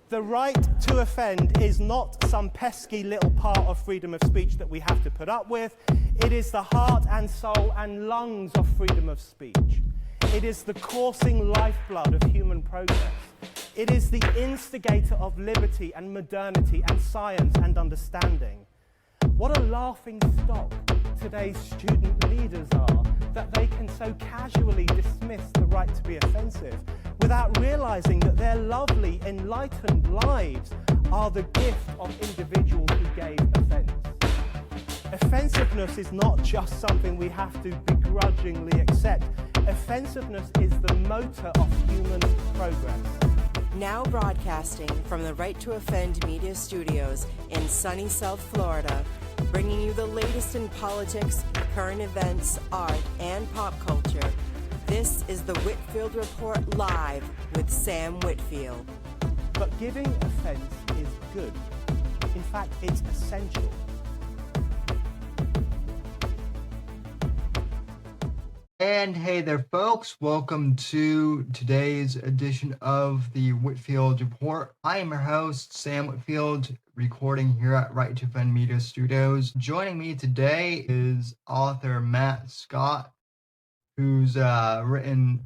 The right to offend is not some pesky little part of freedom of speech that we have to put up with. It is the heart and soul and lungs of freedom of speech. It is the coursing lifeblood of human progress. It is the instigator of liberty and modernity and science and understanding. What a laughing stock today's student leaders are, that they can so casually dismiss the right to be offensive without realizing that their lovely, enlightened lives are the gift of individuals who gave offense. Offensiveness is not just something we have to begrudgingly accept. Offensiveness is the motor of human progress. Now broadcasting from the Right to Offend Media Studios in sunny South Florida, bringing you the latest in politics, current events, art, and pop culture. This is the Whitfield Report Live with Sam Whitfield. But giving offense is good. In fact, it's essential. And hey there, folks. Welcome to today's edition of the Whitfield Report. I am your host, Sam Whitfield, recording here at Right to Offend Media Studios. Joining me today is author Matt Scott, who's written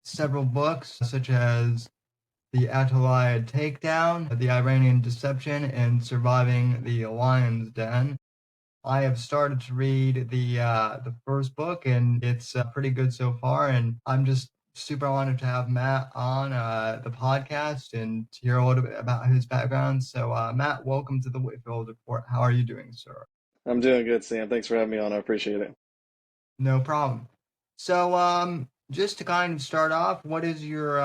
several books, such as The AYATOLLAH Takedown, The Iranian Deception, and Surviving the Lion's Den. I have started to read the first book, and it's pretty good so far. And I'm just super honored to have Matt on the podcast and to hear a little bit about his background. So, Matt, welcome to the Whitfield Report. How are you doing, sir? I'm doing good, Sam. Thanks for having me on. I appreciate it. No problem. So, just to kind of start off, what is your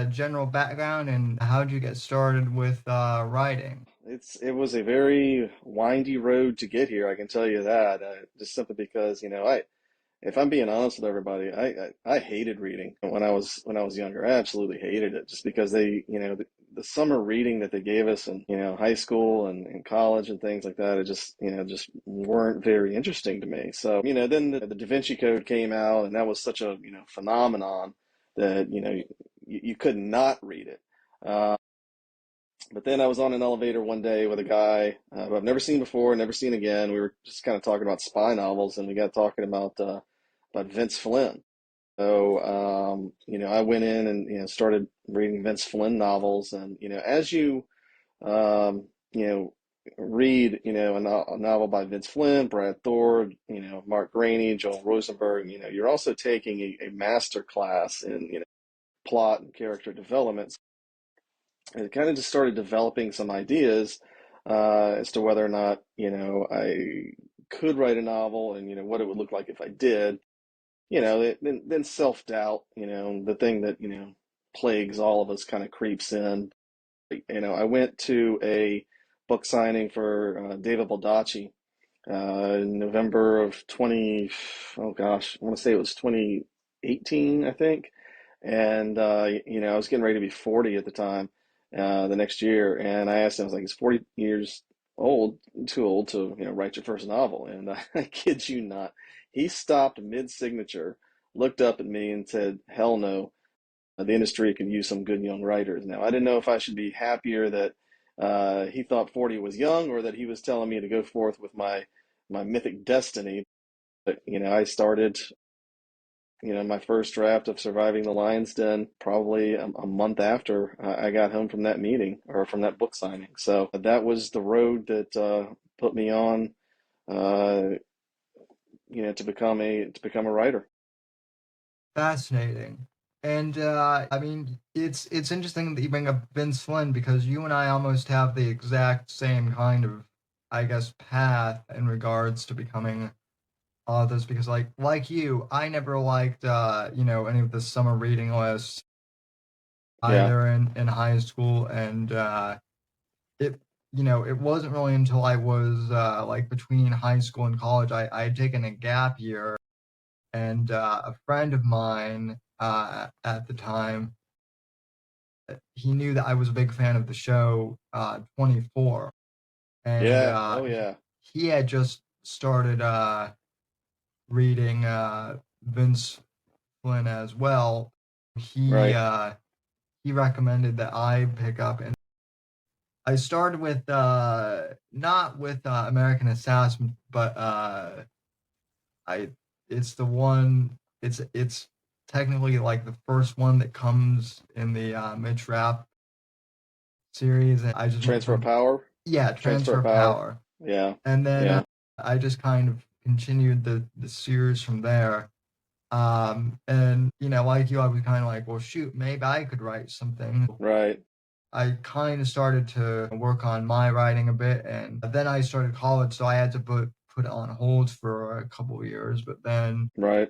general background, and how did you get started with writing? It was a very windy road to get here, I can tell you that. Just simply because, if I'm being honest with everybody, I hated reading when I was younger. I absolutely hated it, just because the summer reading that they gave us in high school and college and things like that, it just just weren't very interesting to me. So then the Da Vinci Code came out, and that was such a phenomenon that you could not read it. But then I was on an elevator one day with a guy who I've never seen before, never seen again. We were just kind of talking about spy novels, and we got talking about Vince Flynn. So I went in and started reading Vince Flynn novels, and as you read a novel by Vince Flynn, Brad Thor, Mark Graney, Joel Rosenberg, you're also taking a master class in plot and character development. And it kind of just started developing some ideas as to whether or not I could write a novel, and what it would look like if I did. Then self-doubt, the thing that plagues all of us, kind of creeps in. I went to a book signing for David Baldacci in November of I want to say it was 2018, I think. And I was getting ready to be 40 at the time, the next year, and I asked him, I was like, "Is 40 years old too old to write your first novel?" And I kid you not, he stopped mid-signature, looked up at me, and said, "Hell no, the industry can use some good young writers." Now, I didn't know if I should be happier that he thought 40 was young, or that he was telling me to go forth with my mythic destiny. But I started my first draft of Surviving the Lion's Den probably a month after I got home from that meeting, or from that book signing. So that was the road that put me on, to become a writer. Fascinating. And I mean, it's interesting that you bring up Vince Flynn, because you and I almost have the exact same kind of, I guess, path in regards to becoming authors, because like you, I never liked any of the summer reading lists either in high school, and it it wasn't really until I was between high school and college, I had taken a gap year, and a friend of mine at the time, he knew that I was a big fan of the show 24, and he had just started reading Vince Flynn as well. He recommended that I pick up, and I started with not with American Assassin, but I it's the one it's technically like the first one that comes in the Mitch Rapp series, and I just went Transfer of from power. yeah, Transfer Transfer of of power. Power, Yeah. and then Yeah. I just kind of continued the series from there. And like you, I was kind of like, well, shoot, maybe I could write something. Right. I kind of started to work on my writing a bit, and then I started college, so I had to put it on hold for a couple of years. But then Right.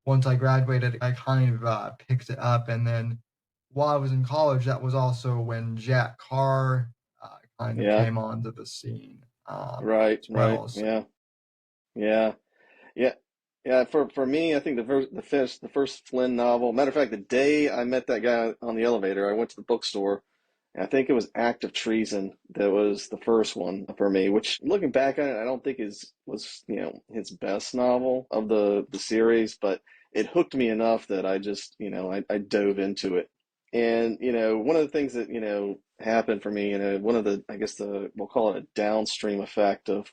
once I graduated, I kind of picked it up, and then while I was in college, that was also when Jack Carr kind of Yeah. came onto the scene Right. as Right. well. So, Yeah. Yeah. Yeah. Yeah. For me, I think the first Flynn novel. Matter of fact, the day I met that guy on the elevator, I went to the bookstore. And I think it was Act of Treason that was the first one for me. Which, looking back on it, I don't think was his best novel of the series, but it hooked me enough that I just I dove into it. And one of the things that happened for me, one of the, I guess, we'll call it a downstream effect of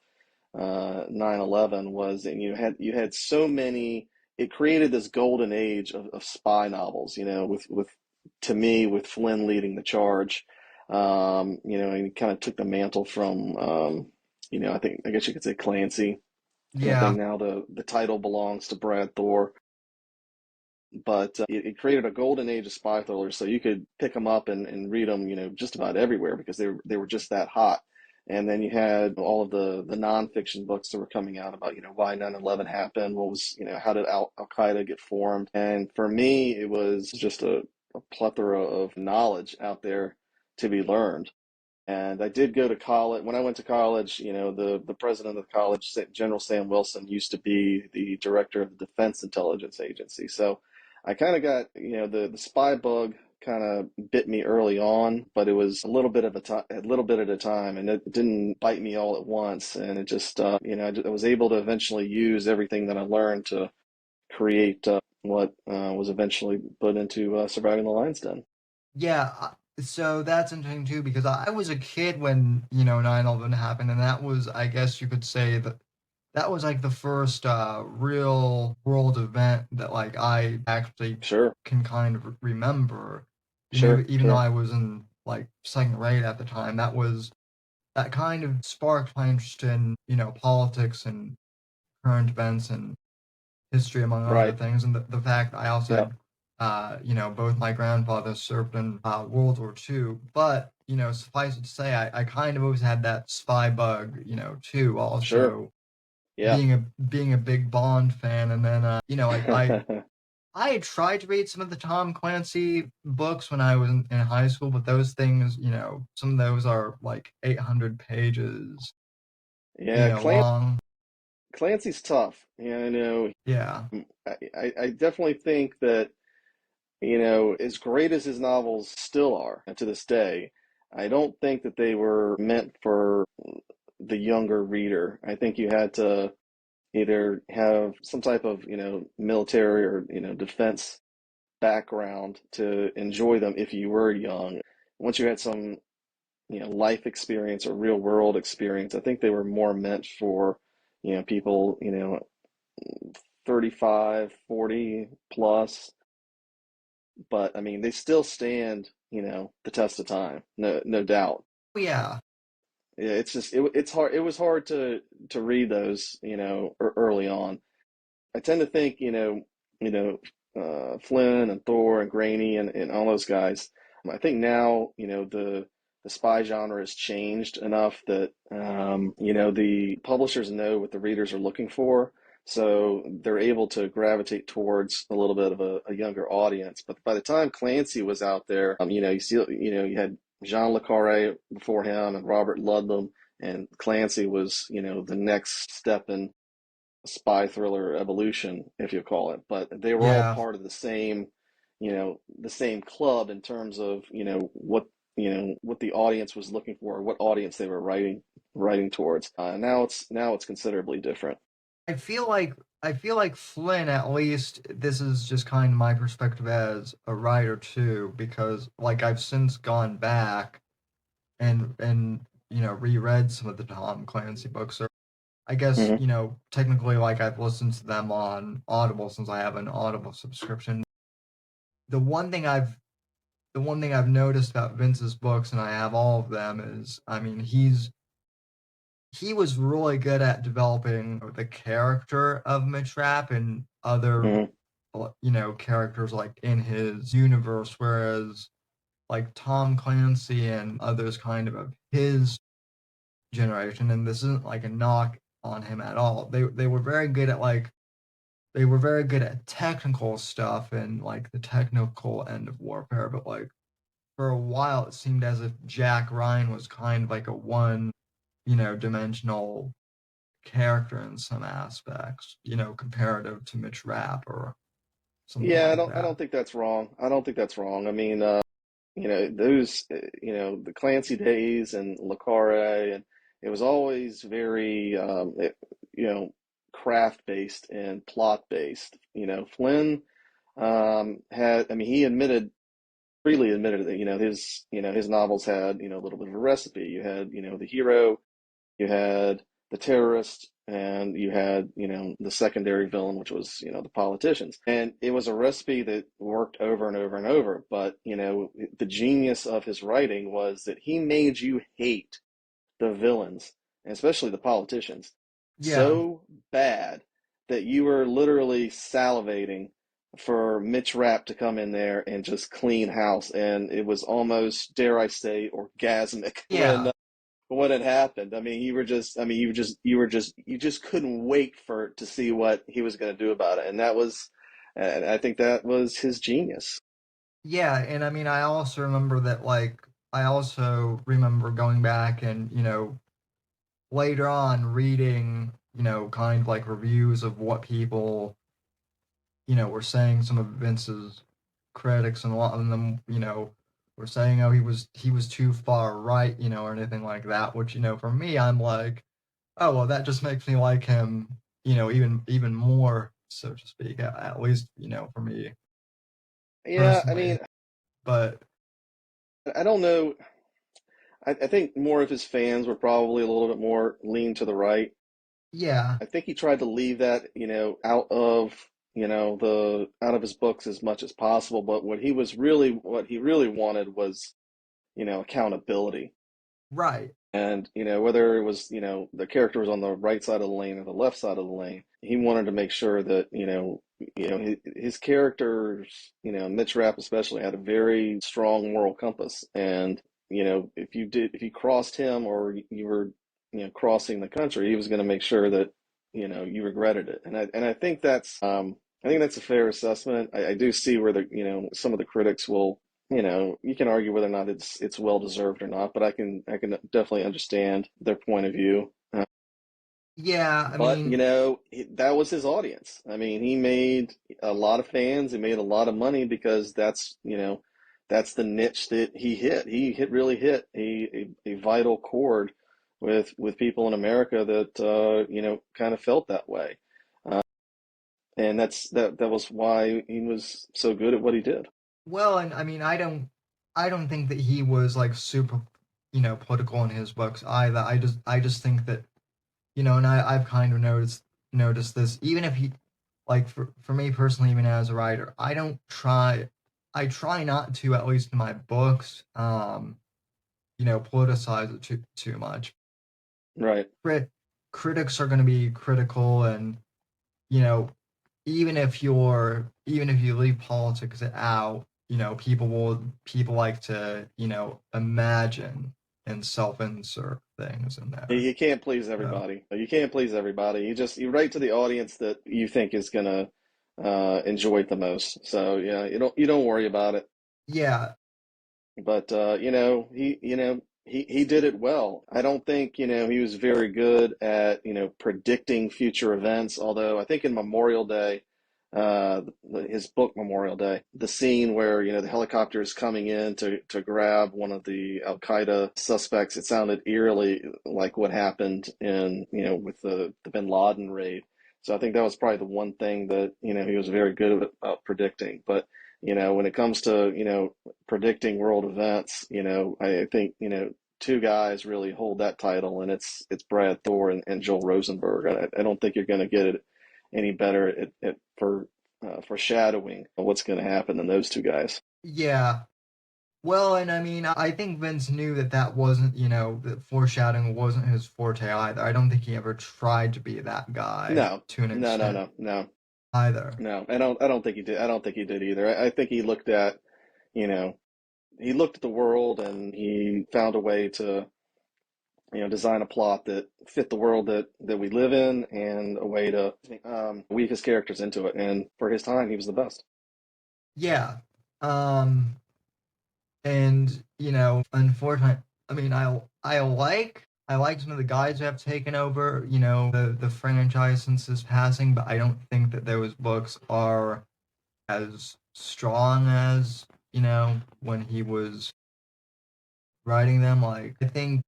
9/11 was that you had so many. It created this golden age of spy novels, with to me, with Flynn leading the charge. And he kind of took the mantle from I guess you could say Clancy. And I yeah, think now the title belongs to Brad Thor. But it created a golden age of spy thrillers, so you could pick them up and read them, just about everywhere because they were just that hot. And then you had all of the nonfiction books that were coming out about, why 9/11 happened, what was, how did Al Qaeda get formed. And for me, it was just a plethora of knowledge out there to be learned. And I did go to college. When I went to college, the president of the college, General Sam Wilson, used to be the director of the Defense Intelligence Agency. So I kind of got, the spy bug kind of bit me early on, but it was a little bit of a little bit at a time, and it didn't bite me all at once. And it just, I was able to eventually use everything that I learned to create what was eventually put into Surviving the Lion's Den. yeah. So that's interesting too because I was a kid when 9/11 happened, and that was, I guess you could say, that was like the first real world event that like I actually Sure, can kind of remember. sure, Even though sure. I was in like second grade at the time, that kind of sparked my interest in politics and current events and history, among other Right. things. And the fact I also Yeah. had both my grandfathers served in World War II. But suffice it to say, I kind of always had that spy bug, too. Sure. Also, Yeah. being a big Bond fan, and then I had tried to read some of the Tom Clancy books when I was in high school, but those things, some of those are like 800 pages, Yeah, long. Clancy's tough. Yeah, I definitely think that, as great as his novels still are to this day, I don't think that they were meant for the younger reader. I think you had to either have some type of, military or, defense background to enjoy them if you were young. Once you had some, life experience or real world experience, I think they were more meant for, people, 35, 40 plus. But I mean, they still stand, the test of time. No doubt. yeah, Yeah, it's just it's hard. It was hard to read those, early on. I tend to think, Flynn and Thor and Graney and all those guys. I think now, the spy genre has changed enough that the publishers know what the readers are looking for, so they're able to gravitate towards a little bit of a younger audience. But by the time Clancy was out there, you had Jean le Carré before him and Robert Ludlum, and Clancy was, the next step in spy thriller evolution, if you call it. But they were all yeah. part of the same club in terms of, what the audience was looking for, what audience they were writing towards. Now it's considerably different. I feel like Flynn, at least this is just kind of my perspective as a writer too, because like I've since gone back and reread some of the Tom Clancy books. Or I guess, Hmm. technically, like, I've listened to them on Audible since I have an Audible subscription. The one thing I've the one thing I've noticed about Vince's books, and I have all of them, is, I mean, he was really good at developing the character of Mitch Rapp and other, Hmm. characters like in his universe, whereas like Tom Clancy and others kind of his generation, and this isn't like a knock on him at all. They were very good at technical stuff and like the technical end of warfare, but like for a while it seemed as if Jack Ryan was kind of like a one, dimensional character in some aspects, comparative to Mitch Rapp or something Yeah, like I that. don't think that's wrong. I don't think that's wrong. I mean, those, the Clancy days and Le Carre, and it was always very, you know, craft based and plot based. Flynn I mean, he freely admitted that, his novels had, a little bit of a recipe. You had, the hero, you had the terrorist, and you had, the secondary villain, which was, the politicians. And it was a recipe that worked over and over and over. But, the genius of his writing was that he made you hate the villains, and especially the politicians, Yeah, so bad that you were literally salivating for Mitch Rapp to come in there and just clean house. And it was almost, dare I say, orgasmic yeah, when it happened. I mean, you just couldn't wait to see what he was going to do about it. And I think that was his genius. yeah. And I mean, I also remember going back and, later on reading, kind of like reviews of what people, were saying. Some of Vince's critics, and a lot of them, were saying, oh, he was too far right, or anything like that. Which, for me, I'm like, oh well, that just makes me like him, even more, so to speak. At least, for me Yeah, I personally. mean, But I don't know. I think more of his fans were probably a little bit more lean to the right. yeah, I think he tried to leave that, out of his books as much as possible. But what he really wanted was, accountability. right, And, whether it was, the character was on the right side of the lane or the left side of the lane, he wanted to make sure that, his characters, Mitch Rapp especially, had a very strong moral compass. And, if you crossed him, or you were, crossing the country, he was going to make sure that, you regretted it. And I think that's a fair assessment. I do see where some of the critics will, you can argue whether or not it's well deserved or not, but I can definitely understand their point of view. yeah. I But mean, that was his audience. I mean, he made a lot of fans. He made a lot of money because that's the niche that he hit. Really hit a vital chord with people in America that kind of felt that way. Uh, and that was why he was so good at what he did. well, and I mean, I don't think that he was like super, political in his books either. I just think that, and I've kind of noticed this. Even if he, like, for me personally, even as a writer, I try not to, at least in my books, politicize it too much. Right. Crit- Critics are going to be critical, and, you know, even if you leave politics out, people like to, imagine and self-insert things in there. You can't please So everybody. You can't please everybody. You write to the audience that you think is gonna enjoy it the most. So yeah, you don't worry about it. yeah, But he did it well. I don't think he was very good at predicting future events. Although I think in Memorial Day, his book Memorial Day, the scene where the helicopter is coming in to grab one of the Al Qaeda suspects, it sounded eerily like what happened in with the Bin Laden raid. So I think that was probably the one thing that he was very good about predicting. But when it comes to predicting world events, I think two guys really hold that title, and it's Brad Thor and Joel Rosenberg. I don't think you're going to get it any better for foreshadowing what's going to happen than those two guys. Yeah. Well, and I mean, I think Vince knew that wasn't, that foreshadowing wasn't his forte either. I don't think he ever tried to be that guy No, to an no, no, extent no, no, either. no. I don't think he did. I don't think he did either. I think he looked at, you know, he looked at the world and he found a way to, design a plot that fit the world that we live in and a way to weave his characters into it. And for his time, he was the best. Yeah. Um, and unfortunately, I mean, I like some of the guys who have taken over, the franchise since his passing, but I don't think that those books are as strong as, when he was writing them. Like, I think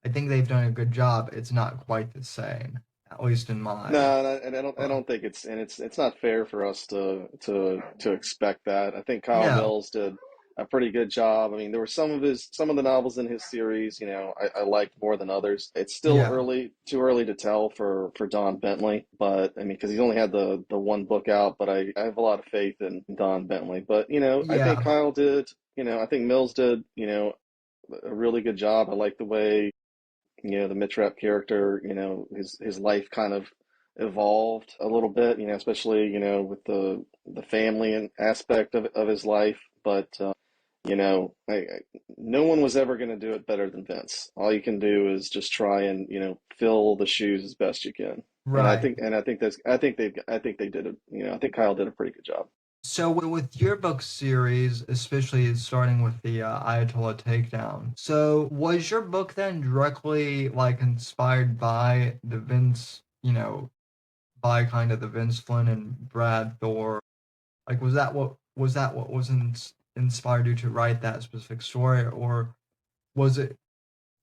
they've done a good job. It's not quite the same, at least in my. No, and I don't think it's not fair for us to expect that. I think Kyle No. Mills did a pretty good job. I mean, there were some of the novels in his series, I liked more than others. It's still Yeah. too early to tell for Don Bentley, but I mean, because he's only had the one book out, but I have a lot of faith in Don Bentley. But I think Yeah. Kyle did, I think Mills did, a really good job. I like the way the Mitrap character, his life kind of evolved a little bit, especially, with the family and aspect of his life. But, no one was ever going to do it better than Vince. All you can do is just try and, fill the shoes as best you can. Right. I think they did it. I think Kyle did a pretty good job. So with your book series, especially starting with the Ayatollah Takedown, so was your book then directly like inspired by the Vince, by kind of the Vince Flynn and Brad Thor? Like, was inspired you to write that specific story, or was it,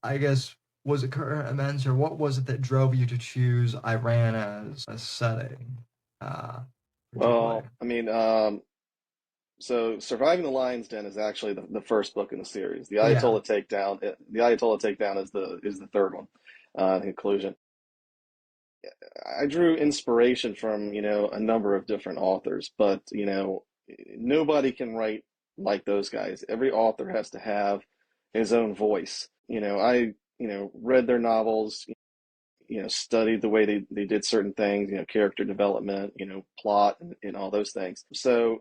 I guess, was it current events, or what was it that drove you to choose Iran as a setting particularly? Well, I mean, so Surviving the Lion's Den is actually the first book in the series. Yeah. The Ayatollah Takedown is the third one, the conclusion. I drew inspiration from, a number of different authors, but, nobody can write like those guys. Every author has to have his own voice. I, read their novels, studied the way they did certain things, character development, plot and all those things. So,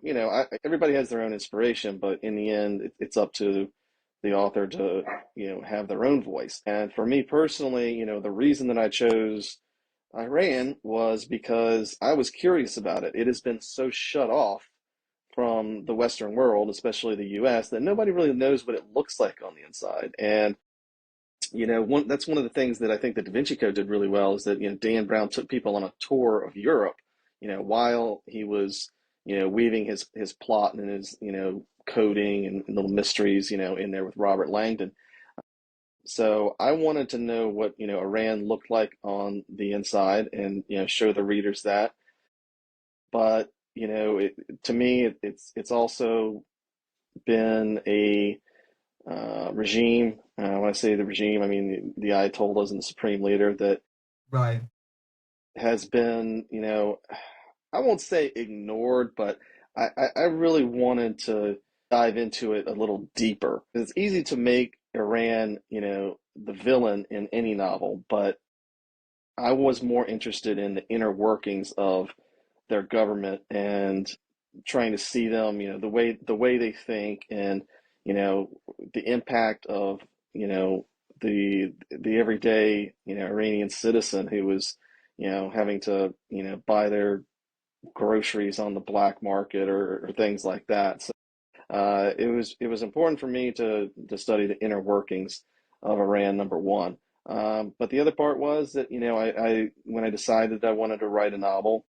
everybody has their own inspiration, but in the end, it's up to the author to, have their own voice. And for me personally, the reason that I chose Iran was because I was curious about it. It has been so shut off from the Western world, especially the US, that nobody really knows what it looks like on the inside. And that's one of the things that I think that Da Vinci Code did really well is that, Dan Brown took people on a tour of Europe, while he was, weaving his plot and his, coding and little mysteries, in there with Robert Langdon. So I wanted to know what, Iran looked like on the inside and, show the readers that. But, to me, it's also been a regime. When I say the regime, I mean the Ayatollahs and the supreme leader that Right. has been, I won't say ignored, but I really wanted to dive into it a little deeper. It's easy to make Iran, the villain in any novel, but I was more interested in the inner workings of their government and trying to see them, the way they think and, the impact of, the everyday, Iranian citizen who was, having to, buy their groceries on the black market or things like that. So it was important for me to study the inner workings of Iran, number one. But the other part was that, I when I decided I wanted to write a novel,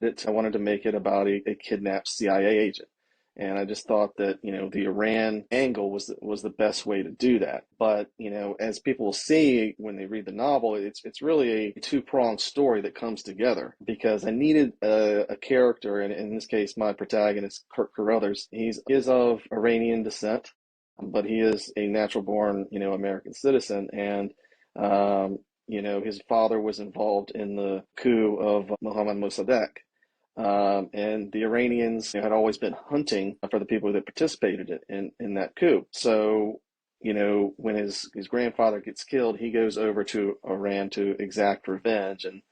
that I wanted to make it about a kidnapped CIA agent. And I just thought that, the Iran angle was the best way to do that. But, as people will see when they read the novel, it's really a two-pronged story that comes together because I needed a character, and in this case, my protagonist, Kirk Carruthers, he is of Iranian descent. but he is a natural born, American citizen. And, his father was involved in the coup of Mohammad Mossadegh. And the Iranians had always been hunting for the people that participated in that coup. So, when his grandfather gets killed, he goes over to Iran to exact revenge. And,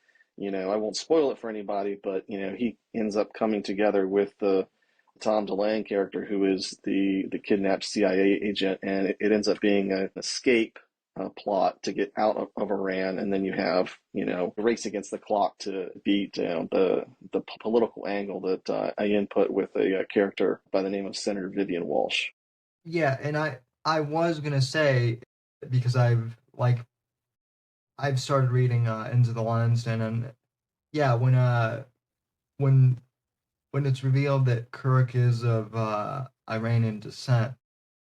I won't spoil it for anybody, but, he ends up coming together with the Tom DeLange character, who is the kidnapped CIA agent, and it ends up being an escape plot to get out of Iran, and then you have the race against the clock to beat the political angle that I input with a character by the name of Senator Vivian Walsh. Yeah, and I was gonna say, because I've started reading Into the Lion's Den, and yeah, when it's revealed that Kirk is of Iranian descent,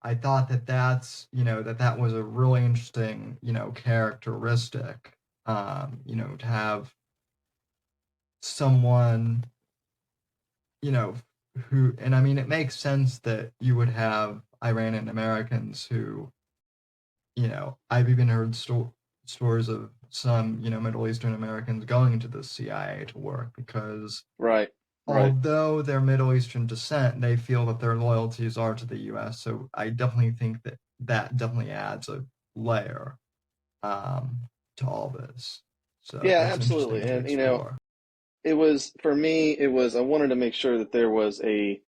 I thought that was a really interesting, characteristic, to have someone, who, and I mean, it makes sense that you would have Iranian Americans who, I've even heard stories of some, Middle Eastern Americans going into the CIA to work because Right. although they're Middle Eastern descent, they feel that their loyalties are to the U.S. So I definitely think that definitely adds a layer to all this. So Yeah, that's absolutely. interesting to And explore. it was, for me, I wanted to make sure that there was a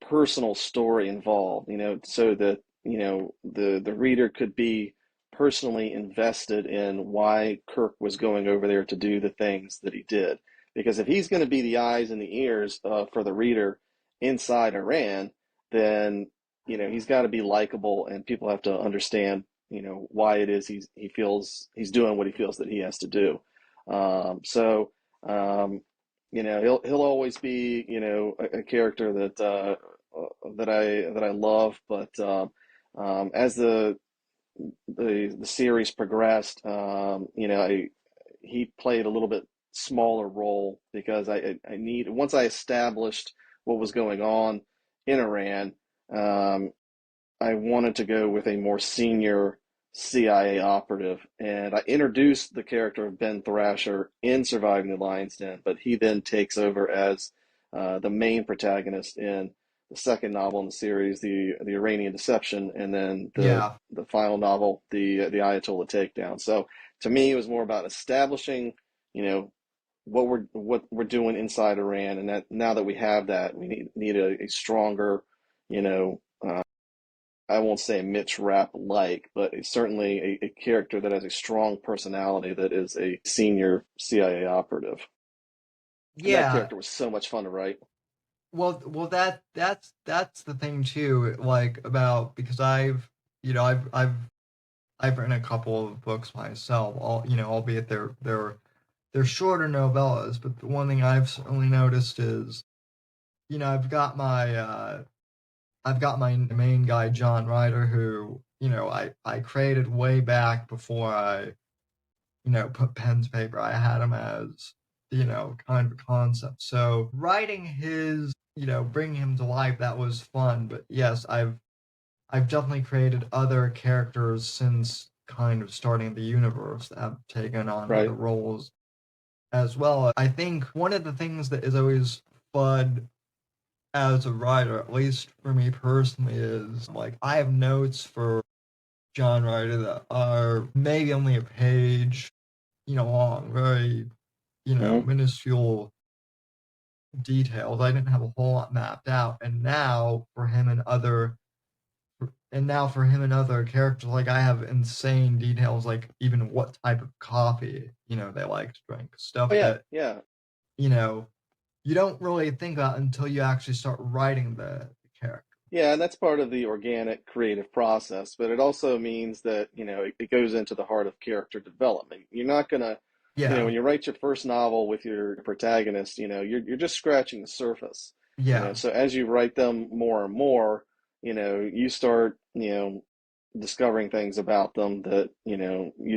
personal story involved, so that the reader could be personally invested in why Kirk was going over there to do the things that he did. Because if he's going to be the eyes and the ears for the reader inside Iran, then he's got to be likable, and people have to understand why it is he feels he's doing what he feels that he has to do. So. He'll always be, a character that I love. But as the series progressed, he played a little bit smaller role because once I established what was going on in Iran, I wanted to go with a more senior CIA operative, and I introduced the character of Ben Thrasher in Surviving the Lion's Den, but he then takes over as the main protagonist in the second novel in the series, the Iranian Deception, and then Yeah, the final novel, the Ayatollah Takedown. So to me, it was more about establishing, what we're doing inside Iran, and that now that we have that, we need a stronger, I won't say Mitch Rapp like, but it's certainly a character that has a strong personality that is a senior CIA operative. And that yeah. character was so much fun to write. Well, that's the thing too. Like about because I've written a couple of books myself. Albeit they're shorter novellas. But the one thing I've certainly noticed is, I've got my main guy, John Ryder, who, I created way back before I, put pen to paper. I had him as, kind of a concept. So writing his, bringing him to life, that was fun. But yes, I've definitely created other characters since kind of starting the universe that have taken on Right. other roles as well. I think one of the things that is always fun as a writer, at least for me personally, is like I have notes for John Ryder that are maybe only a page, long, very, Mm-hmm. minuscule details. I didn't have a whole lot mapped out, and now for him and other characters, like I have insane details, like even what type of coffee, they like to drink, Oh stuff yeah, that yeah. you know you don't really think about until you actually start writing the character. Yeah, and that's part of the organic creative process, but it also means that, it goes into the heart of character development. You're not gonna, Yeah, when you write your first novel with your protagonist, you're just scratching the surface. yeah. So as you write them more and more, you start, discovering things about them that, you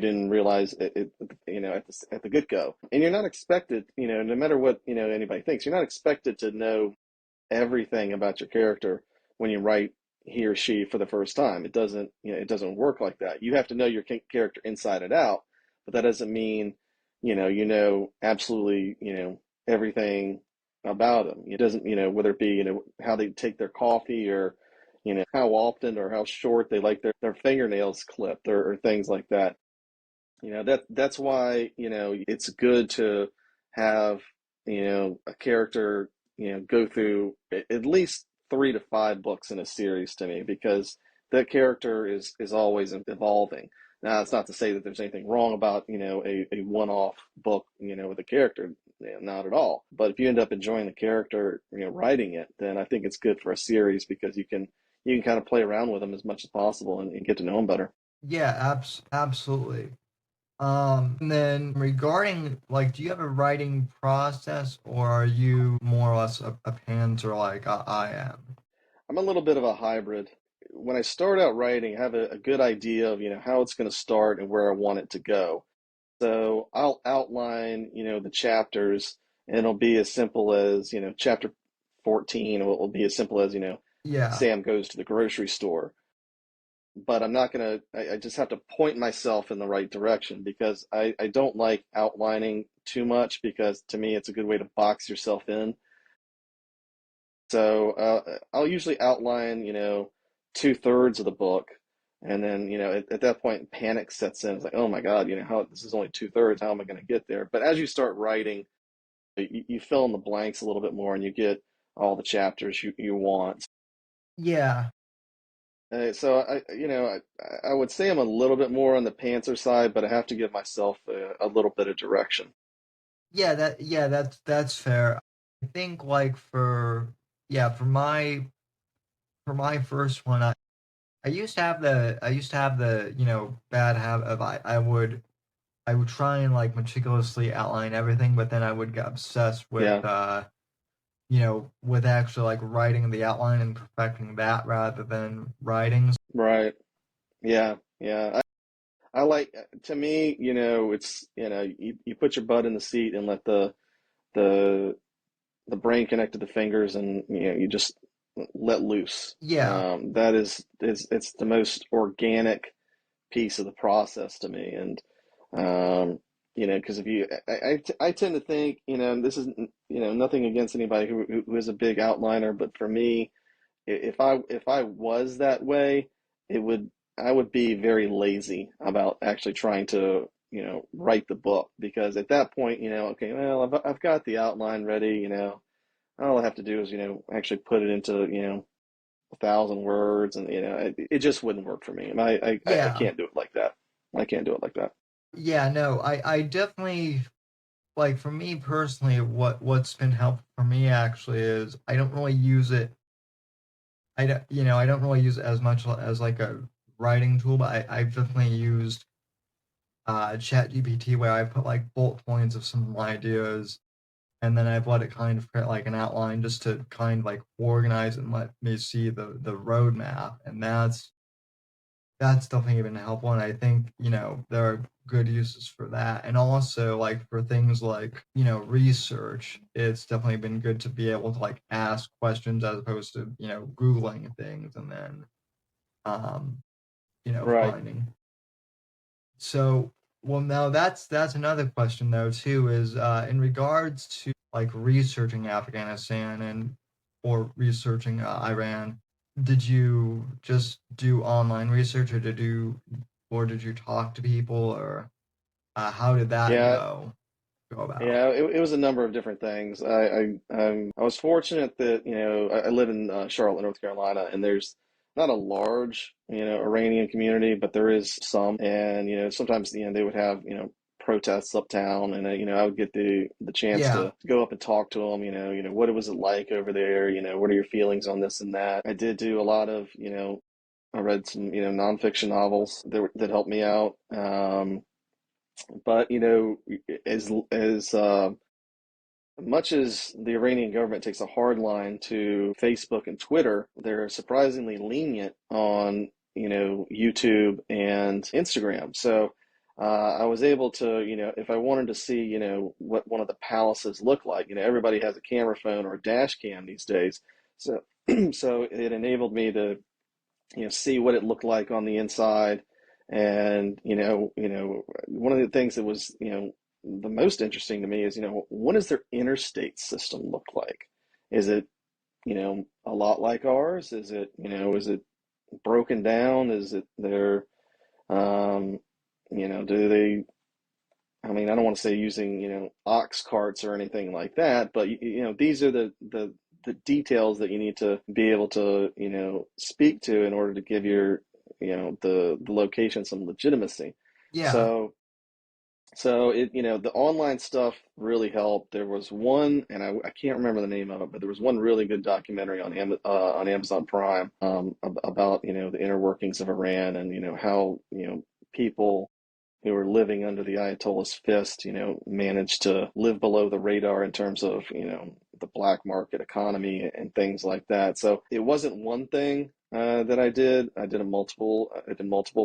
didn't realize at the get-go. And you're not expected, no matter what, anybody thinks, you're not expected to know everything about your character when you write, he or she for the first time. It doesn't work like that. You have to know your character inside and out, but that doesn't mean, absolutely, everything about them. It doesn't, whether it be, how they take their coffee, or, how often or how short they like their fingernails clipped, or things like that. That's why, it's good to have, a character, go through at least 3 to 5 books in a series to me, because that character is always evolving. Now, it's not to say that there's anything wrong about, a one-off book, with a character, not at all. But if you end up enjoying the character, writing it, then I think it's good for a series, because you can kind of play around with them as much as possible, and get to know them better. Yeah, absolutely. And then regarding, like, do you have a writing process, or are you more or less a pantser like I am? I'm a little bit of a hybrid. When I start out writing, I have a good idea of, how it's going to start and where I want it to go. So I'll outline, the chapters, and it'll be as simple as, chapter 14, will be as simple as, Yeah, Sam goes to the grocery store. But I'm not going to, I just have to point myself in the right direction, because I don't like outlining too much, because to me, it's a good way to box yourself in. So I'll usually outline, 2/3 of the book, and then at that point, panic sets in. It's like, oh my God, how this is only 2/3. How am I going to get there? But as you start writing, you fill in the blanks a little bit more, and you get all the chapters you want. yeah, So I would say I'm a little bit more on the pantser side, but I have to give myself a little bit of direction. that's fair. I think, like, for my first one, I used to have the, bad habit of, I would try and, like, meticulously outline everything, but then I would get obsessed with, Yeah, with actually, like, writing the outline and perfecting that rather than writing. right. Yeah, yeah. I like, to me, it's, you put your butt in the seat, and let the the brain connect to the fingers, and you just let loose. Yeah, That is it's the most organic piece of the process to me. And because if I tend to think, this is, nothing against anybody who is a big outliner, but for me, if I was that way, it would I would be very lazy about actually trying to, write the book, because at that point, okay, well, I've got the outline ready, all I have to do is, actually put it into, 1,000 words, and it just wouldn't work for me, and I yeah, can't do it like that. I can't do it like that. yeah. No, I definitely, like, for me personally, what's been helpful for me actually is I don't really use it. I don't really use it as much as, like, a writing tool, but I've definitely used ChatGPT, where I put, like, bullet points of some ideas, and then I've let it kind of create, like, an outline, just to kind of, like, organize and let me see the roadmap, and that's definitely been helpful. And I think, there are good uses for that. And also, like, for things like, research, it's definitely been good to be able to, like, ask questions as opposed to, Googling things and then, um, Right. finding. So, well, now that's another question though too, is in regards to, like, researching Afghanistan and or researching Iran, did you just do online research, or did you talk to people, or how did that Yeah. go about? Yeah, it was a number of different things. I was fortunate that, I live in Charlotte, North Carolina, and there's not a large, Iranian community, but there is some. And sometimes, they would have, protests uptown, and I would get the chance Yeah, to go up and talk to them. What was it like over there? What are your feelings on this and that? I did do a lot of, I read some, nonfiction novels that helped me out. But as much as the Iranian government takes a hard line to Facebook and Twitter, they're surprisingly lenient on, YouTube and Instagram. So I was able to, if I wanted to see, what one of the palaces looked like, everybody has a camera phone or a dash cam these days. So so it enabled me to see what it looked like on the inside. And, one of the things that was, the most interesting to me is, what does their interstate system look like? Is it, a lot like ours? Is it broken down? Is it their, do they, I mean, I don't want to say using, ox carts or anything like that, but these are the details that you need to be able to, speak to in order to give your, the location some legitimacy. Yeah. So the online stuff really helped. There was one, and I can't remember the name of it, but there was one really good documentary on Amazon Prime, about the inner workings of Iran, and how people who were living under the Ayatollah's fist, managed to live below the radar in terms of, the black market economy and things like that. So it wasn't one thing that I did. I did multiple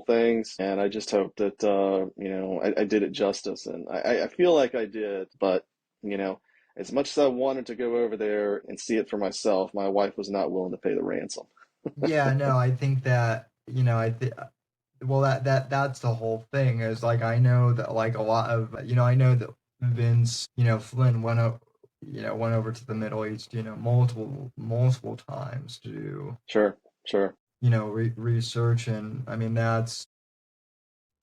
things, and I just hope that, I did it justice. And I feel like I did, but, as much as I wanted to go over there and see it for myself, my wife was not willing to pay the ransom. Yeah, no, I think that, well, that's the whole thing is like, I know that like a lot of, I know that Vince, Flynn went over to the Middle East, multiple times to do, Sure, sure. research. And I mean, that's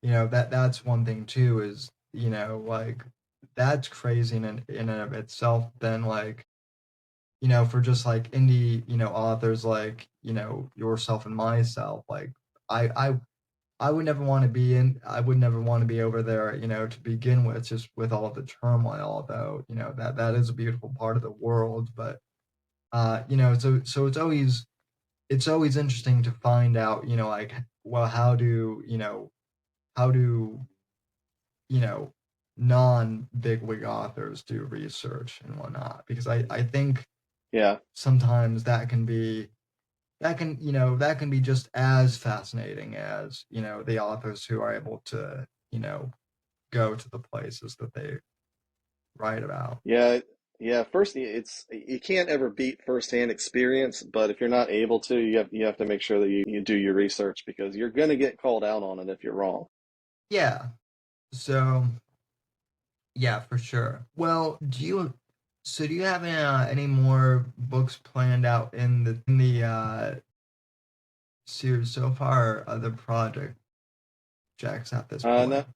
one thing too, is, like, that's crazy in and of itself. Then like, for just like indie, authors like, yourself and myself, like, I, I, I would never want to be I would never want to be over there, to begin with, just with all the turmoil, although, that is a beautiful part of the world. But, so it's always interesting to find out, like, well, how do, you know, non-bigwig authors do research and whatnot, because I think Yeah. sometimes that can be just as fascinating as, the authors who are able to, go to the places that they write about. Yeah, yeah. First, you can't ever beat firsthand experience, but if you're not able to, you have to make sure that you do your research, because you're going to get called out on it if you're wrong. Yeah. So, yeah, for sure. Well, do you have any more books planned out in the series so far, or other projects at this No, point?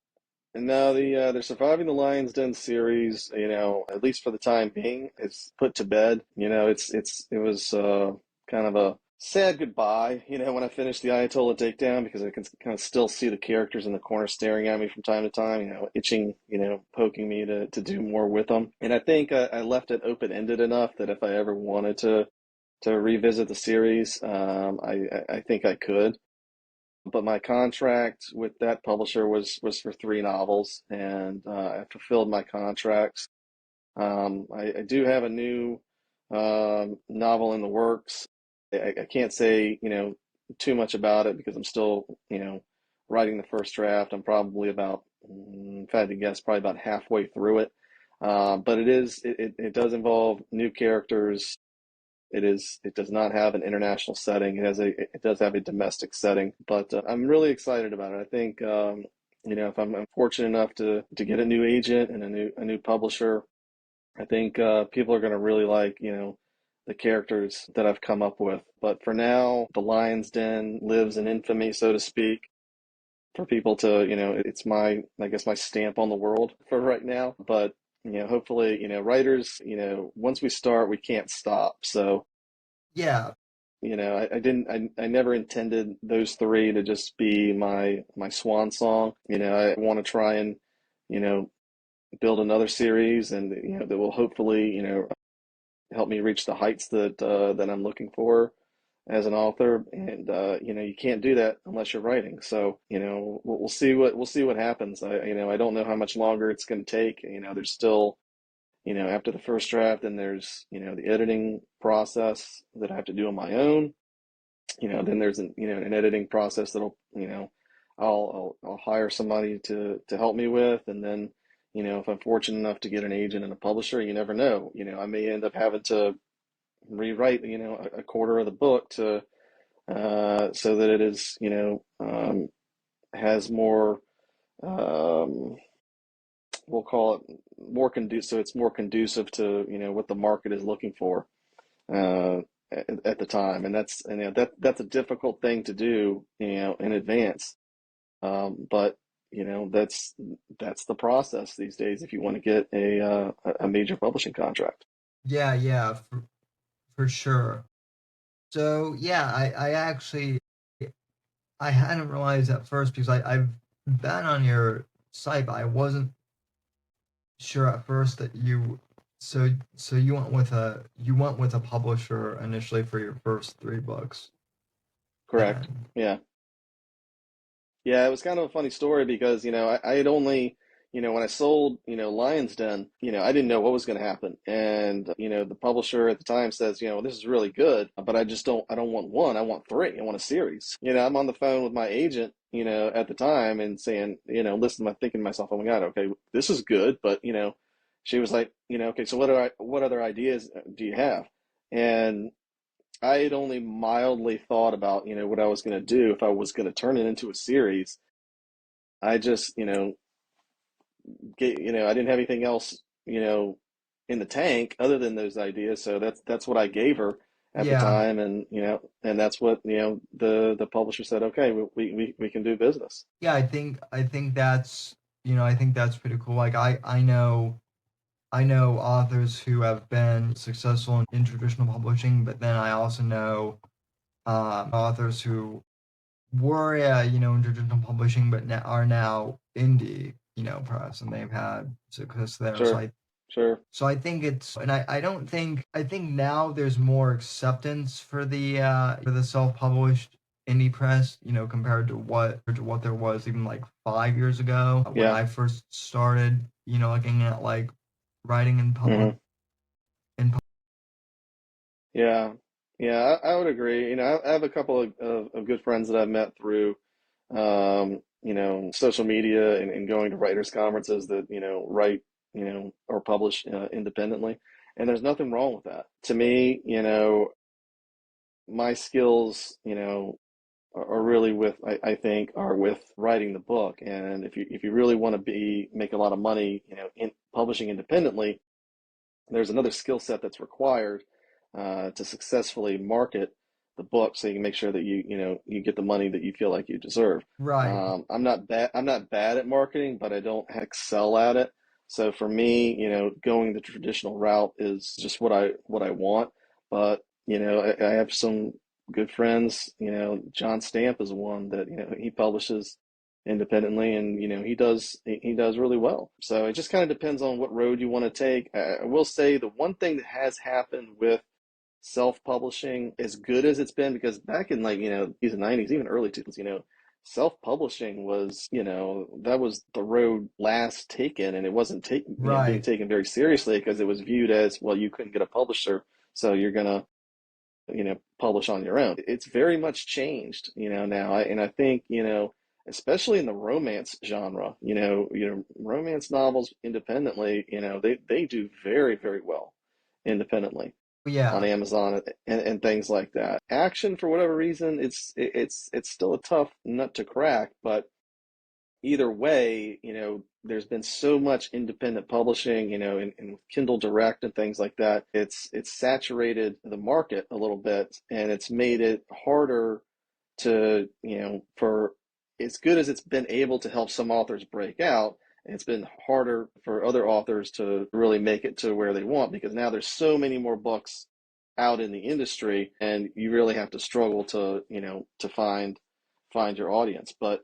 no, the Surviving the Lion's Den series, at least for the time being, is put to bed. It was kind of a sad goodbye, when I finished the Ayatollah Takedown, because I can kind of still see the characters in the corner staring at me from time to time, itching, poking me to do more with them. And I think I left it open-ended enough that if I ever wanted to revisit the series, I think I could. But my contract with that publisher was for 3 novels, and I fulfilled my contracts. I do have a new novel in the works. I can't say, too much about it, because I'm still, writing the first draft. I'm probably about, if I had to guess, probably about halfway through it. But it does involve new characters. It does not have an international setting. It does have a domestic setting, but I'm really excited about it. I think, if I'm fortunate enough to get a new agent and a new publisher, I think people are going to really like, the characters that I've come up with. But for now, the Lion's Den lives in infamy, so to speak, for people to, it's I guess, my stamp on the world for right now. But, hopefully, writers, once we start, we can't stop. So, Yeah. I never intended those 3 to just be my swan song. I want to try and, you know, build another series, and that will hopefully, help me reach the heights that I'm looking for as an author. And you can't do that unless you're writing. So, we'll see what happens. I don't know how much longer it's going to take. There's still, after the first draft, and there's, the editing process that I have to do on my own. Then there's an editing process that'll, I'll hire somebody to help me with. And then, if I'm fortunate enough to get an agent and a publisher, you never know. I may end up having to rewrite, a quarter of the book to so that it is, has more, we'll call it more conducive, so it's more conducive to, what the market is looking for at the time. And that's a difficult thing to do, in advance. But that's the process these days if you want to get a major publishing contract. Yeah, for sure. So yeah, I actually I hadn't realized at first because I've been on your site, but I wasn't sure at first that so you went with a publisher initially for your first 3 books. Correct. And Yeah. Yeah, it was kind of a funny story because, I had only, when I sold, Lion's Den, I didn't know what was going to happen. And, the publisher at the time says, this is really good, but I don't want one, I want three, I want a series. I'm on the phone with my agent, at the time and saying, listen, I'm thinking to myself, oh my God, okay, this is good. But, she was like, okay, so what other ideas do you have? And I had only mildly thought about, what I was going to do if I was going to turn it into a series. I just, I didn't have anything else, in the tank other than those ideas. So that's what I gave her at the yeah, time, and and that's what the publisher said. Okay, we can do business. yeah, I think that's I think that's pretty cool. Like I know authors who have been successful in traditional publishing, but then I also know authors who were in traditional publishing, but now are now indie press, and they've had success there. Sure, sure. So I think it's, and I don't think, I think now there's more acceptance for the self-published indie press, compared to what there was even like 5 years ago when Yeah. I first started, looking at like writing in public. Hmm. In pub- Yeah. Yeah, I would agree. I have a couple of good friends that I've met through, social media and going to writers' conferences that, write, or publish independently. And there's nothing wrong with that. To me, my skills, are really I think, are with writing the book. And if you really want to make a lot of money, in publishing independently, there's another skill set that's required to successfully market the book, so you can make sure that you get the money that you feel like you deserve. right. I'm not bad at marketing, but I don't excel at it. So for me, going the traditional route is just what I want. But I have some good friends. John Stamp is one that he publishes independently, and he does really well. So it just kind of depends on what road you want to take. I will say the one thing that has happened with self-publishing, as good as it's been, because back in, like, these 90s, even early 2000s, self-publishing was, that was the road last taken, and it wasn't being Right. taken very seriously because it was viewed as, well, you couldn't get a publisher, so you're gonna publish on your own. It's very much changed, now. And I think, especially in the romance genre, romance novels independently, they do very, very well independently on Yeah. Amazon and things like that. Action, for whatever reason, it's still a tough nut to crack, but either way, there's been so much independent publishing, in Kindle Direct and things like that. It's saturated the market a little bit, and it's made it harder to, for as good as it's been able to help some authors break out, it's been harder for other authors to really make it to where they want, because now there's so many more books out in the industry, and you really have to struggle to, to find your audience. But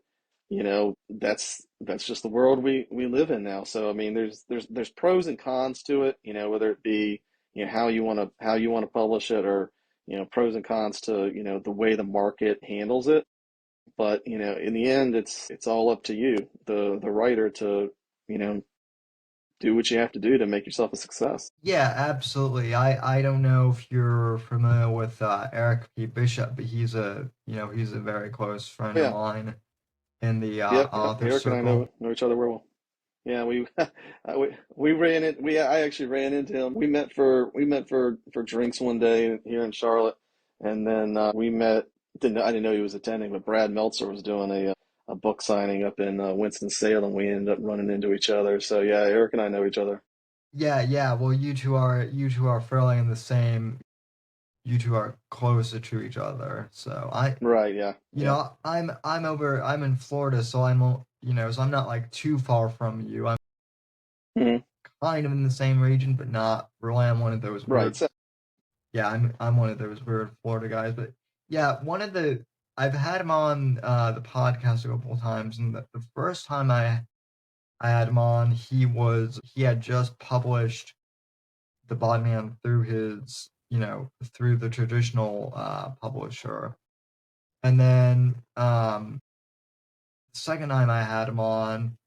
that's just the world we live in now. So I mean, there's pros and cons to it, whether it be, how you want to publish it, or pros and cons to, the way the market handles it. But in the end, it's all up to you, the writer, to you know do what you have to do to make yourself a success. Yeah, absolutely. I don't know if you're familiar with Eric P. Bishop, but he's a very close friend of Yeah. mine in the Yep. Yep. author Eric and I know circle. know each other well. Yeah, we ran it. I actually ran into him. We met for drinks one day here in Charlotte, and then we met I didn't know he was attending, but Brad Meltzer was doing a book signing up in Winston-Salem. We ended up running into each other. So yeah, Eric and I know each other. Yeah. Well, you two are fairly in the same. You two are closer to each other. So Right, yeah, yeah. I'm in Florida, so so I'm not like too far from you. I'm Hmm. kind of in the same region, but not really. I'm one of those Right. weird. So, Yeah, I'm one of those weird Florida guys. But yeah, I've had him on the podcast a couple of times, and the first time I had him on, he had just published the Bodman through through the traditional publisher. And then the second time I had him on,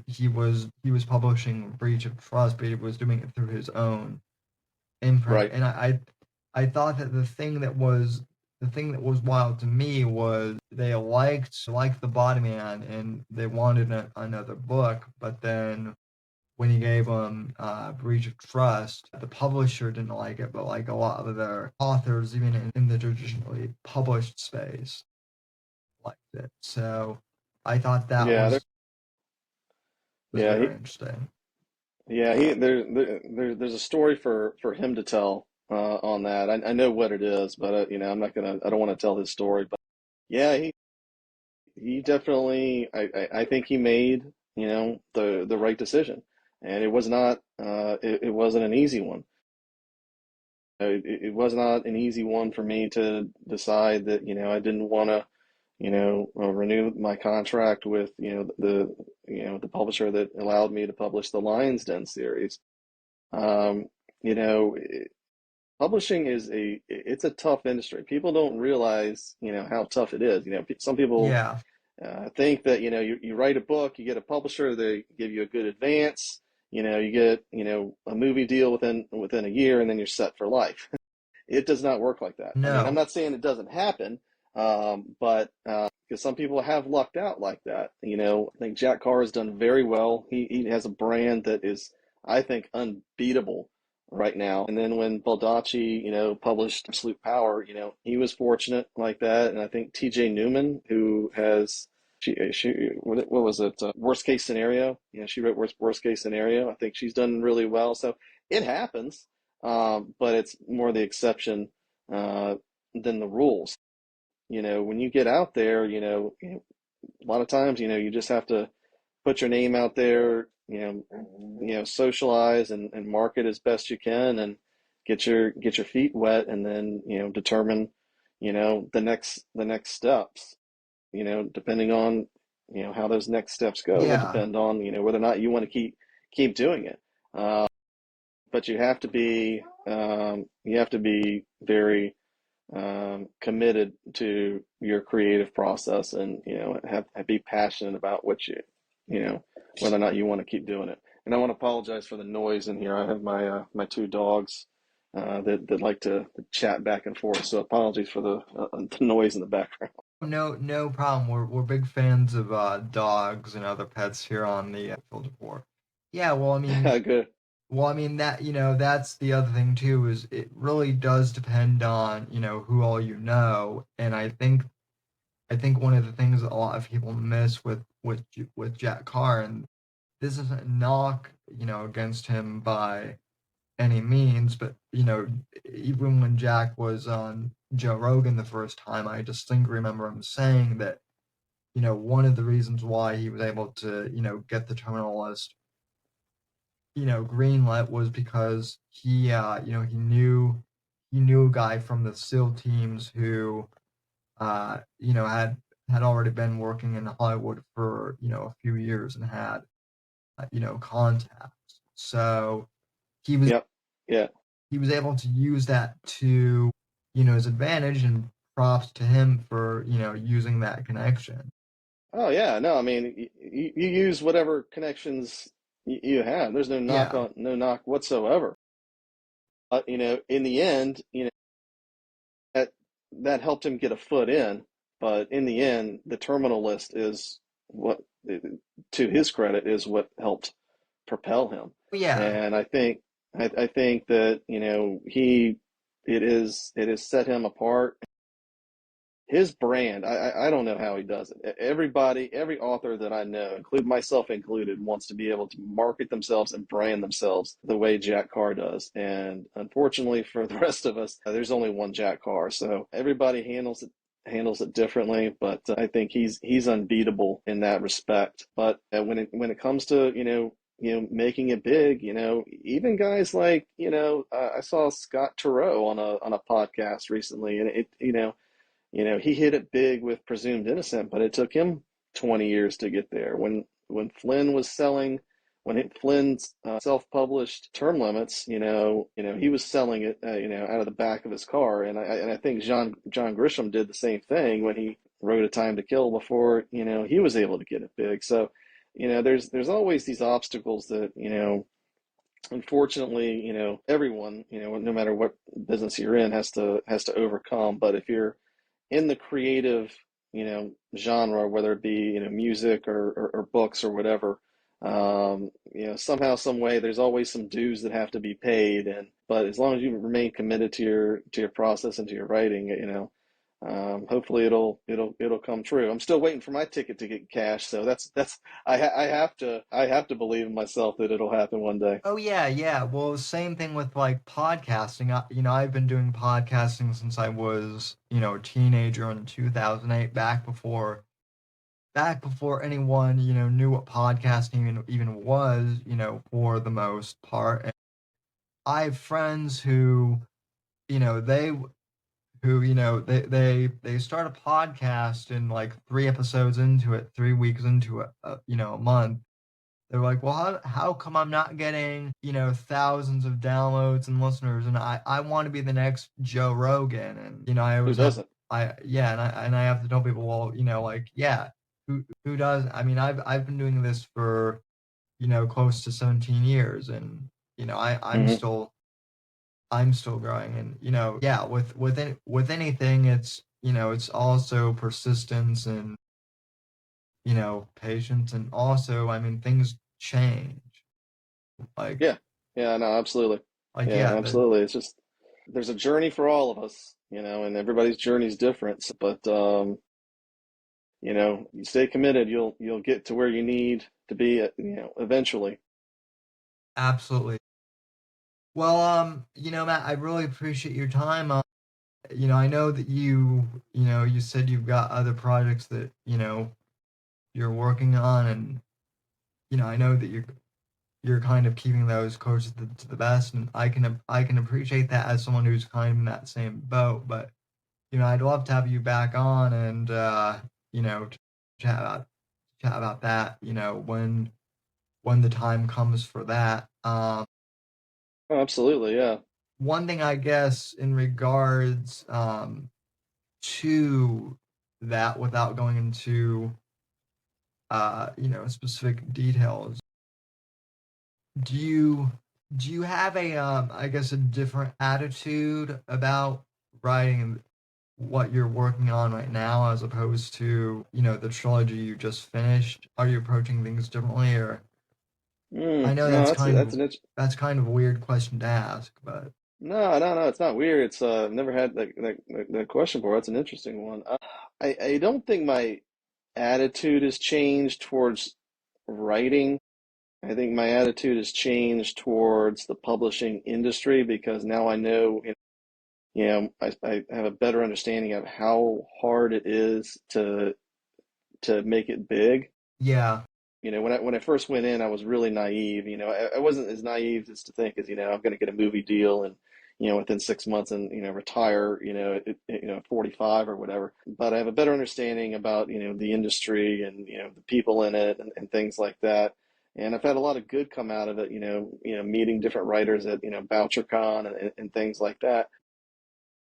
he was publishing Breach of Trust, but he was doing it through his own imprint. right. And I thought that the thing that was wild to me was they liked the Bodman and they wanted another book, but then when he gave them Breach of Trust, the publisher didn't like it, but like a lot of their authors, even in the traditionally published space, liked it. So I thought that Yeah, was yeah, very interesting. there's a story for him to tell on that. I know what it is, but I don't want to tell his story. But yeah, he definitely, I think he made, the right decision, and it wasn't an easy one. It was not an easy one for me to decide that, I didn't want to, renew my contract with, the publisher that allowed me to publish the Lion's Den series. Um, you know, Publishing it's a tough industry. People don't realize, how tough it is. Some people Yeah, think that, you write a book, you get a publisher, they give you a good advance, you get, a movie deal within a year, and then you're set for life. It does not work like that. I mean, I'm no, not saying it doesn't happen, but because some people have lucked out like that. I think Jack Carr has done very well. He has a brand that is, I think, unbeatable right now. And then when Baldacci, published Absolute Power, he was fortunate like that. And I think T.J. Newman, who has what was it? Worst Case Scenario. She wrote Worst Case Scenario. I think she's done really well. So it happens, but it's more the exception uh, than the rules. When you get out there, a lot of times, you just have to put your name out there, socialize and market as best you can, and get your feet wet, and then determine the next steps. Depending on how those next steps go will yeah, depend on whether or not you want to keep doing it. Uh, but you have to be very committed to your creative process, and be passionate about you know whether or not you want to keep doing it. And I want to apologize for the noise in here. I have my two dogs that like to chat back and forth, so apologies for the noise in the background. no problem. We're big fans of dogs and other pets here on the Whitfield Report. Yeah, Good. that that's the other thing too is it really does depend on who all and I think one of the things that a lot of people miss with Jack Carr, and this isn't a knock against him by any means, but even when Jack was on Joe Rogan the first time, I distinctly remember him saying that one of the reasons why he was able to get the Terminal List greenlit was because he knew a guy from the SEAL teams who had already been working in Hollywood for a few years and had contacts. So he was Yep. Yeah. he was able to use that to his advantage, and props to him for using that connection. Oh yeah. No, I mean, you use whatever connections you have. There's Yeah, no knock whatsoever. In the end, that that helped him get a foot in. But in the end, the terminal list is what, to his credit, is what helped propel him. yeah, And I think that it is set him apart. his brand, I don't know how he does it. Everybody, every author that I know, include myself included, wants to be able to market themselves and brand themselves the way Jack Carr does. And unfortunately for the rest of us, there's only one Jack Carr. So everybody handles it differently, but I think he's unbeatable in that respect. But when it comes to making it big, even guys like I saw Scott Turow on a podcast recently, and he hit it big with Presumed Innocent, but it took him 20 years to get there. When Flynn was selling, Flynn's self-published Term Limits, he was selling it, out of the back of his car, and I think John Grisham did the same thing when he wrote A Time to Kill before, he was able to get it big. So, there's always these obstacles that, unfortunately, everyone, no matter what business you're in, has to overcome. But if you're in the creative, genre, whether it be, music or books or whatever, somehow, some way, there's always some dues that have to be paid. But as long as you remain committed to your process and to your writing, hopefully it'll come true. I'm still waiting for my ticket to get cashed, so I have to believe in myself that it'll happen one day. Oh yeah, yeah. Well, same thing with like podcasting. I've been doing podcasting since I was, a teenager in 2008, back before anyone, knew what podcasting even was, for the most part. And I have friends who, you know, they they start a podcast and like 3 episodes into it, 3 weeks into it, a month. They're like, well, how come I'm not getting, thousands of downloads and listeners? And I want to be the next Joe Rogan. And, I Who always have, doesn't? yeah. And I have to tell people, well, like, yeah, who does? I mean, I've been doing this for, close to 17 years, and, Hmm. I'm still growing. And, yeah, with anything, it's also persistence and, patience. And also, I mean, things change. Like, Yeah, yeah, no, absolutely. Yeah, yeah, absolutely. It's just there's a journey for all of us, and everybody's journey is different. But you stay committed, you'll get to where you need to be, eventually. absolutely. Well, Matt, I really appreciate your time. I know that you said you've got other projects that, you're working on, and, I know that you're kind of keeping those close to the best, and I can appreciate that as someone who's kind of in that same boat. But, I'd love to have you back on and, to chat about chat about that, when the time comes for that. Oh, absolutely, yeah. One thing, I guess, in regards to that, without going into specific details, do you have a I guess a different attitude about writing what you're working on right now as opposed to the trilogy you just finished? Are you approaching things differently? Or I know No, that's an that's kind of a weird question to ask, but no, it's not weird. It's I've never had that question before. That's an interesting one. I don't think my attitude has changed towards writing. I think my attitude has changed towards the publishing industry because now I know, I have a better understanding of how hard it is to make it big. yeah, When I first went in, I was really naive. I wasn't as naive as to think as, I'm going to get a movie deal and, within 6 months and, retire, at 45 or whatever. But I have a better understanding about, the industry and, the people in it and things like that. And I've had a lot of good come out of it, meeting different writers at, BoucherCon and things like that.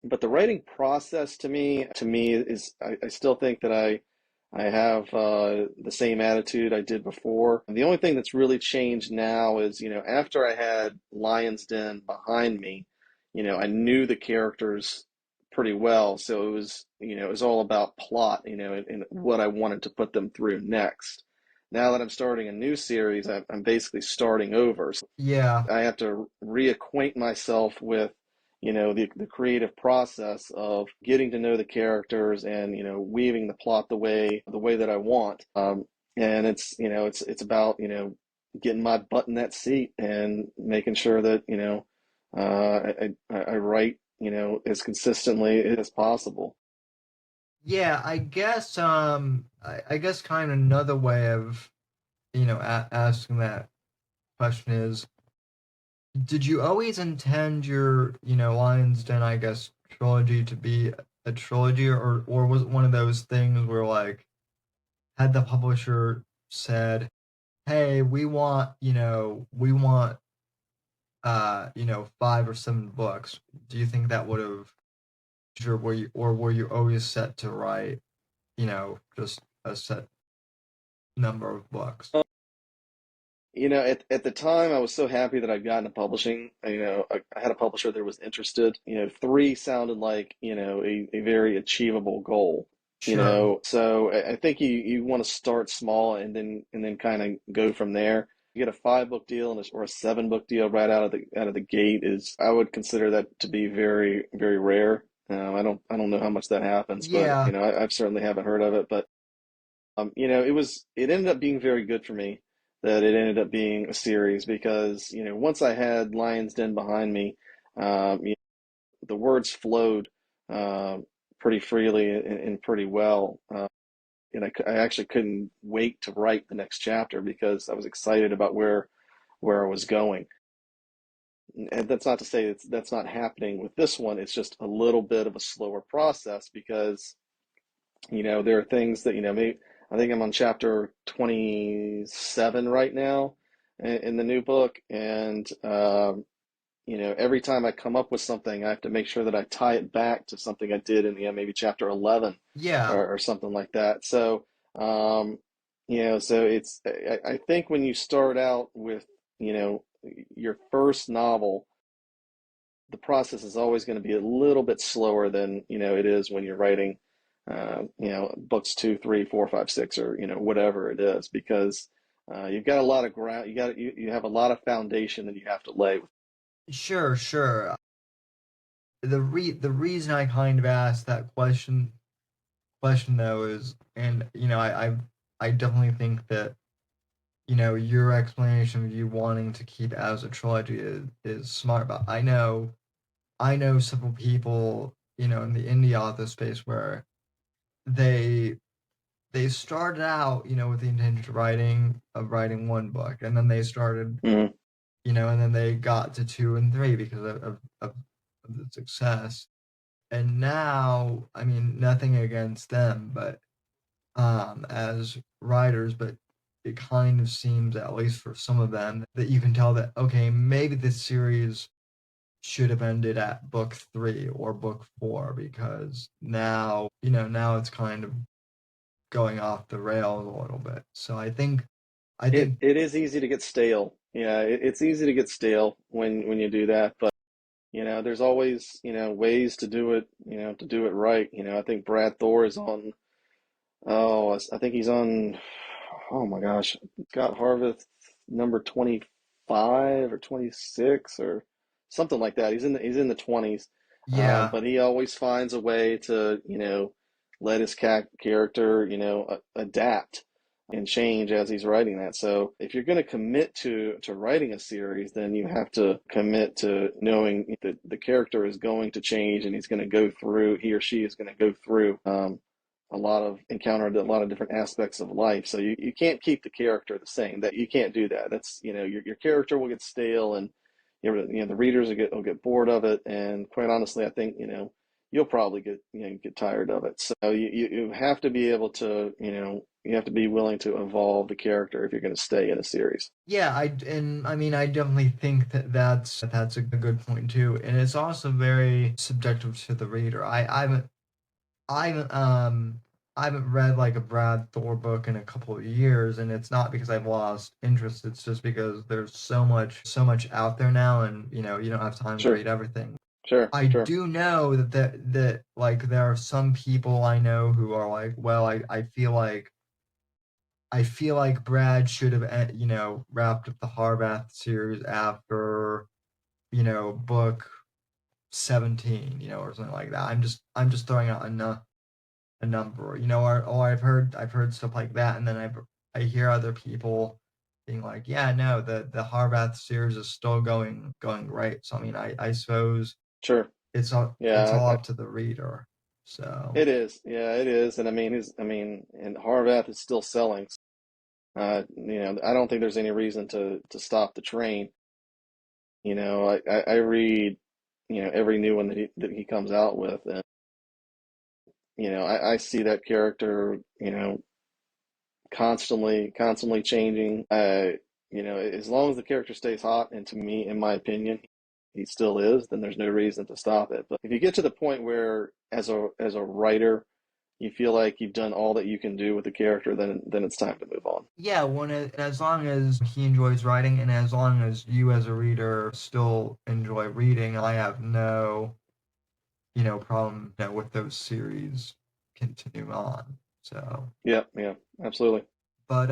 But the writing process to me is I still think that I have the same attitude I did before. And the only thing that's really changed now is, after I had Lion's Den behind me, I knew the characters pretty well. So it was all about plot, and what I wanted to put them through next. Now that I'm starting a new series, I'm basically starting over. So yeah, I have to reacquaint myself with, the creative process of getting to know the characters and, weaving the plot the way that I want. And it's about, getting my butt in that seat and making sure that, I write, as consistently as possible. Yeah, I guess kind of another way of, asking that question is, did you always intend your, Lion's Den, I guess, trilogy to be a trilogy, or was it one of those things where, like, had the publisher said, "Hey, we want 5 or 7 books." Do you think that would have, or were you always set to write, just a set number of books? At the time, I was so happy that I'd gotten a publishing. I had a publisher that was interested. 3 sounded like, a very achievable goal. Sure. So I think you want to start small and then kind of go from there. You get a 5-book deal or a 7-book deal right out of the gate I would consider that to be very, very rare. I don't know how much that happens, but Yeah. I certainly haven't heard of it. But it ended up being very good for me that it ended up being a series because, once I had Lion's Den behind me, the words flowed pretty freely and pretty well. And I actually couldn't wait to write the next chapter because I was excited about where I was going. And that's not to say that's not happening with this one. It's just a little bit of a slower process because there are things that, maybe I think I'm on chapter 27 right now in the new book. And, every time I come up with something, I have to make sure that I tie it back to something I did in maybe chapter 11 Yeah. or something like that. So, so I think when you start out with, your first novel, the process is always going to be a little bit slower than it is when you're writing books 2, 3, 4, 5, 6, or whatever it is, because you've got a lot of ground. You have a lot of foundation that you have to lay. Sure, sure. The reason I kind of asked that question though is, and I definitely think that your explanation of you wanting to keep it as a trilogy is smart. But I know several people in the indie author space where they they started out with the intention of writing 1 book, and then they started Mhm. and then they got to 2 and 3 because of the success. And now, I mean, nothing against them, but as writers, but it kind of seems, at least for some of them, that you can tell that, okay, maybe this series should have ended at book 3 or book 4, because now it's kind of going off the rails a little bit. So I It think it is easy to get stale. Yeah, it's easy to get stale when you do that, but there's always ways to do it, to do it right. I think Brad Thor is on. Oh, I think he's on. Oh my gosh, Scott Harvith number 25 or 26 or something like that. He's in the 20s, yeah. but he always finds a way to let his character adapt and change as he's writing that. So if you're going to commit to writing a series, then you have to commit to knowing that the character is going to change and he or she is going to go through encountered a lot of different aspects of life. So you can't keep the character the same. That you can't do that. That's your character will get stale, and the readers will get bored of it. And quite honestly, I think you'll probably get tired of it. So you have to be able to you have to be willing to evolve the character if you're going to stay in a series. Yeah, I mean, I definitely think that's a good point too, and it's also very subjective to the reader. I haven't read like a Brad Thor book in a couple of years, and it's not because I've lost interest. It's just because there's so much out there now, and you don't have time to Sure, read everything. sure, I sure. do know that like there are some people I know who are like, well, I feel like Brad should have wrapped up the Harbath series after book 17, or something like that. I'm just throwing out a number, or I've heard stuff like that, and then I hear other people being like, yeah, no, the Harbath series is still going great. So I mean, I suppose Sure. it's all Yeah, up to the reader. So it is. Yeah, it is. And I mean, and Harvath is still selling. I don't think there's any reason to stop the train. I read, every new one that he comes out with, and I see that character, constantly changing. As long as the character stays hot, and to me, in my opinion, he still is, then there's no reason to stop it. But if you get to the point where, as a writer, you feel like you've done all that you can do with the character, then it's time to move on. yeah, as long as he enjoys writing, and as long as you as a reader still enjoy reading, I have no problem with those series continuing on. So Yeah, absolutely. but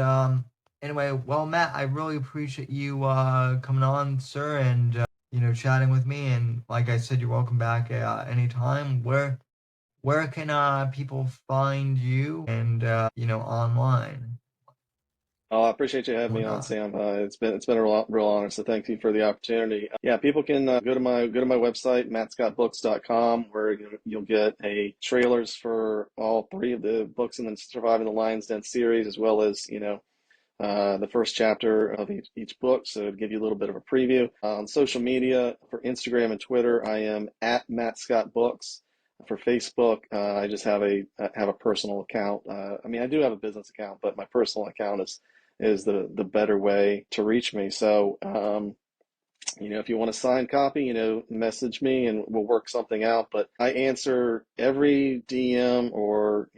anyway, well, Matt, I really appreciate you coming on, sir, and chatting with me. And like I said, you're welcome back anytime. Where can people find you and online? Oh, I appreciate you having me on, Sam. It's been a real honor. So thank you for the opportunity. Yeah, people can go to my website, mattscottbooks.com, where you'll get trailers for all 3 of the books in the Surviving the Lion's Den series, as well as the first chapter of each book, so to give you a little bit of a preview. On social media, for Instagram and Twitter, I am at Matt Scott Books. For Facebook, I just have a personal account. I mean, I do have a business account, but my personal account is the better way to reach me. So, if you want a signed copy, message me and we'll work something out. But I answer every DM or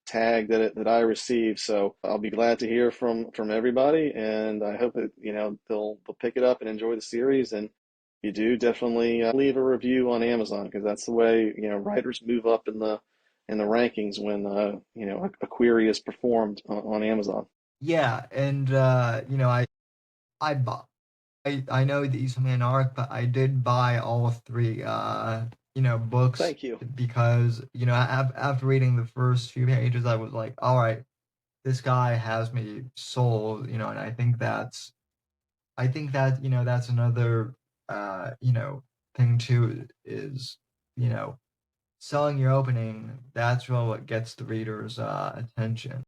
tag that I receive, so I'll be glad to hear from everybody, and I hope that they'll pick it up and enjoy the series. And if you do, definitely leave a review on Amazon, because that's the way writers move up in the rankings when a query is performed on Amazon. Yeah, and I bought. I know that you sent me an arc, but I did buy all 3 books. Thank you. Because after reading the first few pages, I was like, all right, this guy has me sold. And I think that that's another thing too, is selling your opening. That's really what gets the reader's attention.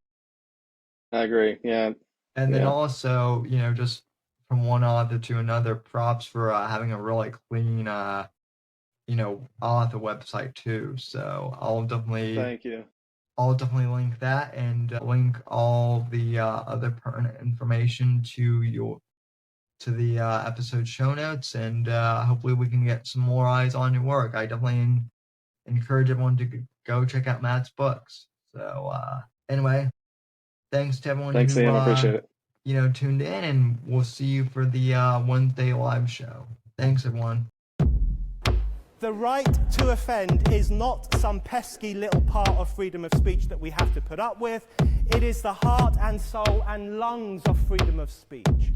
I agree. Yeah. And then also, just from one author to another, props for having a really clean, author website too. So Thank you. I'll definitely link that, and link all the other pertinent information to the episode show notes, and hopefully we can get some more eyes on your work. I definitely encourage everyone to go check out Matt's books. So anyway, thanks to everyone Thanks, who Sam. I appreciate it. tuned in, and we'll see you for the Wednesday live show. Thanks, everyone. The right to offend is not some pesky little part of freedom of speech that we have to put up with. It is the heart and soul and lungs of freedom of speech.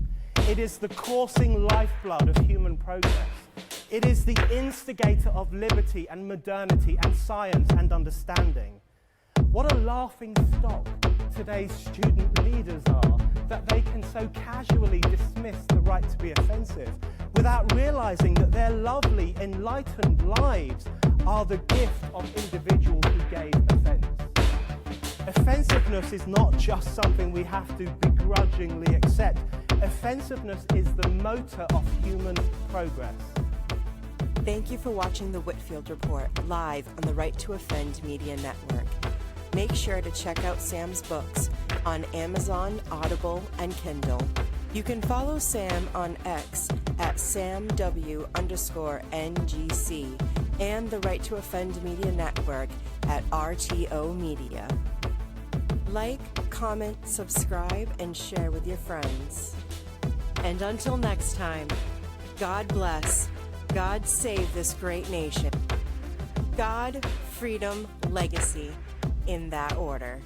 It is the coursing lifeblood of human progress. It is the instigator of liberty and modernity and science and understanding. What a laughing stock today's student leaders are, that they can so casually dismiss the right to be offensive without realizing that their lovely, enlightened lives are the gift of individuals who gave offense. Offensiveness is not just something we have to begrudgingly accept. Offensiveness is the motor of human progress. Thank you for watching the Whitfield Report live on the Right to Offend Media Network. Make sure to check out Sam's books on Amazon, Audible, and Kindle. You can follow Sam on X at SamW_NGC and the Right to Offend Media Network at RTO Media. Like, comment, subscribe, and share with your friends. And until next time, God bless, God save this great nation. God, freedom, legacy, in that order.